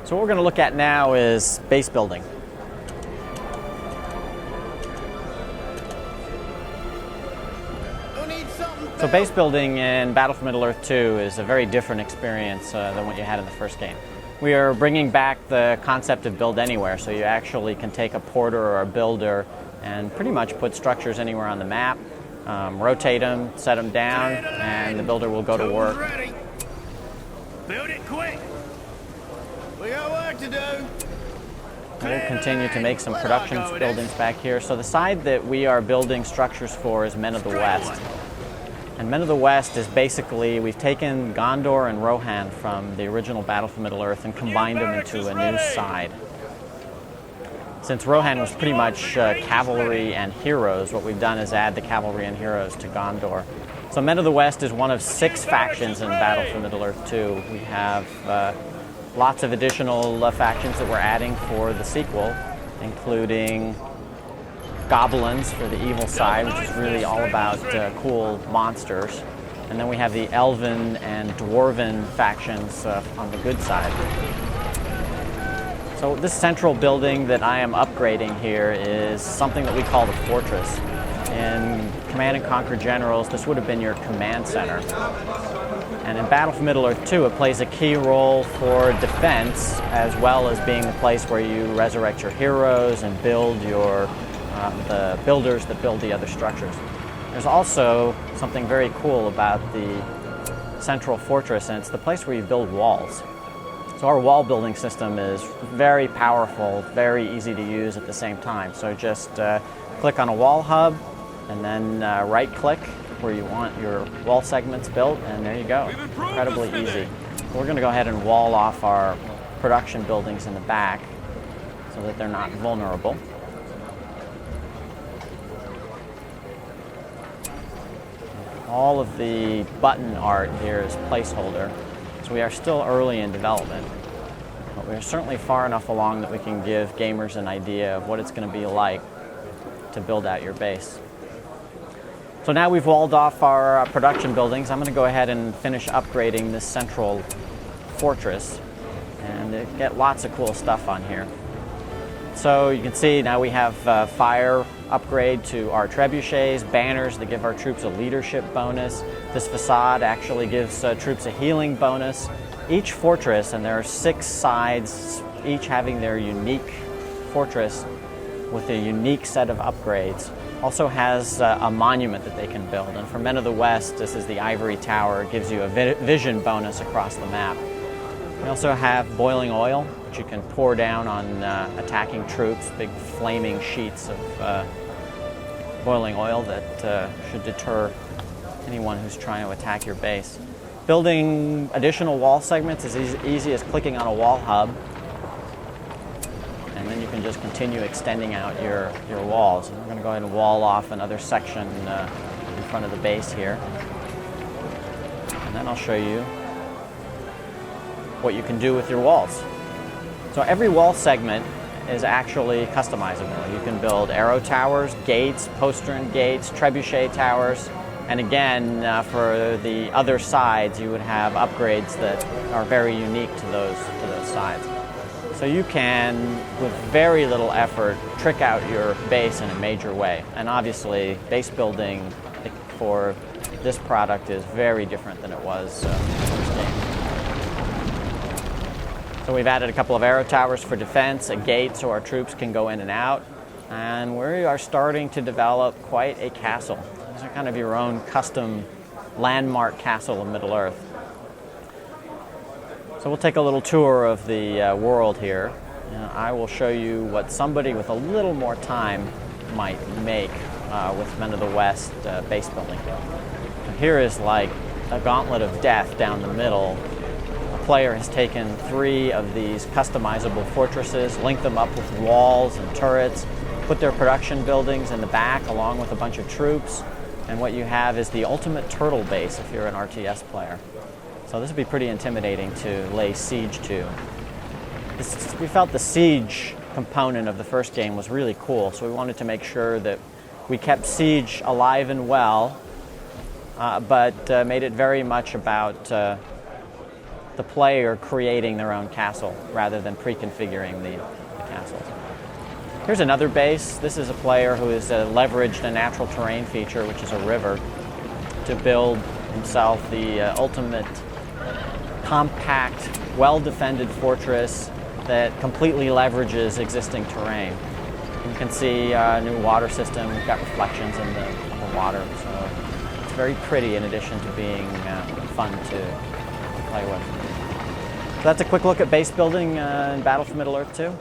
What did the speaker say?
So what we're going to look at now is base building. So base building in Battle for Middle-earth 2 is a very different experience than what you had in the first game. We are bringing back the concept of build anywhere, so you actually can take a porter or a builder and pretty much put structures anywhere on the map, rotate them, set them down, and the builder will go to work. Ready. Build it quick. We got work to do. We'll continue to make some production buildings back here. So the side that we are building structures for is Men of the West. And Men of the West is basically, we've taken Gondor and Rohan from the original Battle for Middle-earth and combined them into a new side. Since Rohan was pretty much cavalry and heroes, what we've done is add the cavalry and heroes to Gondor. So Men of the West is one of 6 factions in Battle for Middle-earth 2. We have lots of additional factions that we're adding for the sequel, including goblins for the evil side, which is really all about cool monsters. And then we have the elven and dwarven factions on the good side. So this central building that I am upgrading here is something that we call the fortress. In Command & Conquer Generals, this would have been your command center. And in Battle for Middle-earth 2, it plays a key role for defense, as well as being the place where you resurrect your heroes and build your the builders that build the other structures. There's also something very cool about the central fortress, and it's the place where you build walls. So our wall building system is very powerful, very easy to use at the same time. So just click on a wall hub and then right click where you want your wall segments built, and there you go. Incredibly easy. So we're going to go ahead and wall off our production buildings in the back so that they're not vulnerable. All of the button art here is placeholder, so we are still early in development, but we're certainly far enough along that we can give gamers an idea of what it's going to be like to build out your base. So now we've walled off our production buildings, I'm going to go ahead and finish upgrading this central fortress and get lots of cool stuff on here. So you can see now we have fire upgrade to our trebuchets, banners that give our troops a leadership bonus. This facade actually gives troops a healing bonus. Each fortress, and there are 6 sides, each having their unique fortress with a unique set of upgrades, also has a monument that they can build. And for Men of the West, this is the Ivory Tower. It gives you a vision bonus across the map. We also have boiling oil, which you can pour down on attacking troops, big flaming sheets of boiling oil that should deter anyone who's trying to attack your base. Building additional wall segments is as easy as clicking on a wall hub, and then you can just continue extending out your walls. And we're going to go ahead and wall off another section in front of the base here, and then I'll show you what you can do with your walls. So every wall segment is actually customizable. You can build arrow towers, gates, postern gates, trebuchet towers, and again, for the other sides, you would have upgrades that are very unique to those sides. So you can, with very little effort, trick out your base in a major way. And obviously, base building for this product is very different than it was in the first game. So we've added a couple of arrow towers for defense, a gate so our troops can go in and out, and we are starting to develop quite a castle. These are kind of your own custom landmark castle of Middle-earth. So we'll take a little tour of the world here, and I will show you what somebody with a little more time might make with Men of the West base building. And here is like a gauntlet of death down the middle. Player has taken 3 of these customizable fortresses, linked them up with walls and turrets, put their production buildings in the back along with a bunch of troops, and what you have is the ultimate turtle base if you're an RTS player. So this would be pretty intimidating to lay siege to. We felt the siege component of the first game was really cool, so we wanted to make sure that we kept siege alive and well, but made it very much about the player creating their own castle rather than pre-configuring the castles. Here's another base. This is a player who has leveraged a natural terrain feature, which is a river, to build himself the ultimate compact, well-defended fortress that completely leverages existing terrain. You can see a new water system. We've got reflections in the water, so it's very pretty in addition to being fun to play with. So that's a quick look at base building in Battle for Middle-earth 2.